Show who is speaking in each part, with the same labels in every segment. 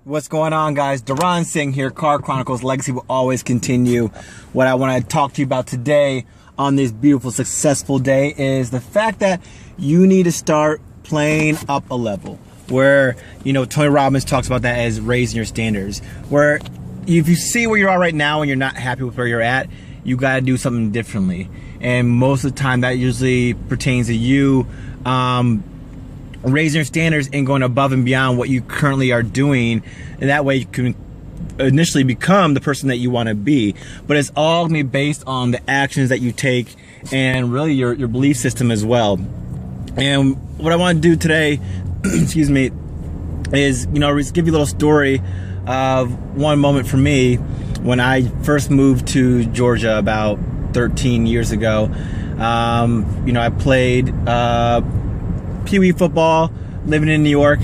Speaker 1: What's going on, guys? Duran Singh here. Car Chronicles Legacy will always continue. What I want to talk to you about today on this beautiful, successful day is the fact that you need to start playing up a level. Where, Tony Robbins talks about that as raising your standards. Where if you see where you are right now and you're not happy with where you're at, you got to do something differently. And most of the time that usually pertains to you raising your standards and going above and beyond what you currently are doing, and that way you can initially become the person that you want to be. But it's all going to be based on the actions that you take and really your belief system as well. And what I want to do today excuse me, is just give you a little story of one moment for me when I first moved to Georgia about 13 years ago. I played Pee Wee football, living in New York,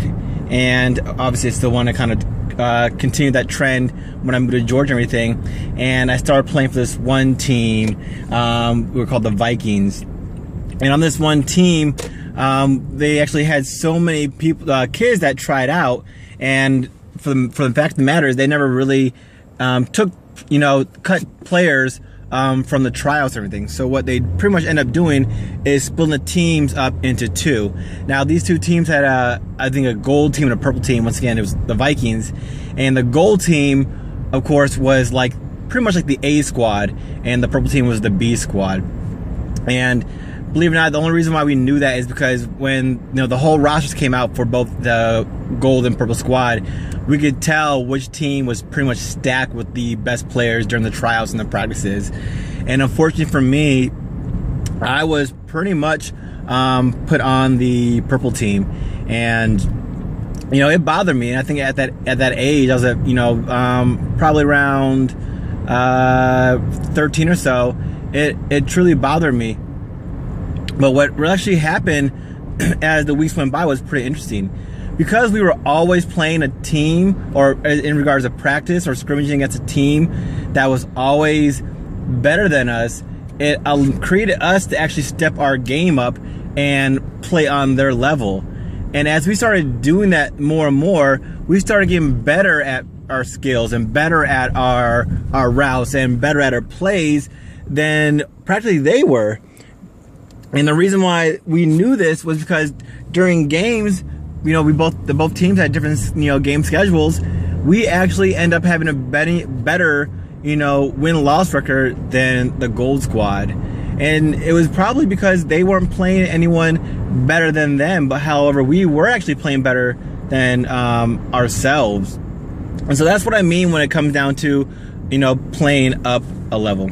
Speaker 1: and obviously I still want to kind of continue that trend when I moved to Georgia and everything. And I started playing for this one team. We were called the Vikings. And on this one team, they actually had so many people, kids that tried out. And for the fact of the matter is, they never really cut players from the tryouts and everything. So what they pretty much end up doing is splitting the teams up into two. Now these two teams had I think a gold team and a purple team. Once again, it was the Vikings, and the gold team, of course, was like pretty much like the A squad, and the purple team was the B squad. And believe it or not, the only reason why we knew that is because when the whole rosters came out for both the gold and purple squad, we could tell which team was pretty much stacked with the best players during the tryouts and the practices. And unfortunately for me, I was pretty much put on the purple team, and it bothered me. And I think at that age, I was at probably around 13 or so. It truly bothered me. But what actually happened as the weeks went by was pretty interesting. Because we were always playing a team, or in regards to practice or scrimmaging against a team that was always better than us, it created us to actually step our game up and play on their level. And as we started doing that more and more, we started getting better at our skills and better at our routes and better at our plays than practically they were. And the reason why we knew this was because during games, both teams had different game schedules. We actually end up having a better win-loss record than the gold squad. And it was probably because they weren't playing anyone better than them, but however, we were actually playing better than ourselves. And so that's what I mean when it comes down to playing up a level.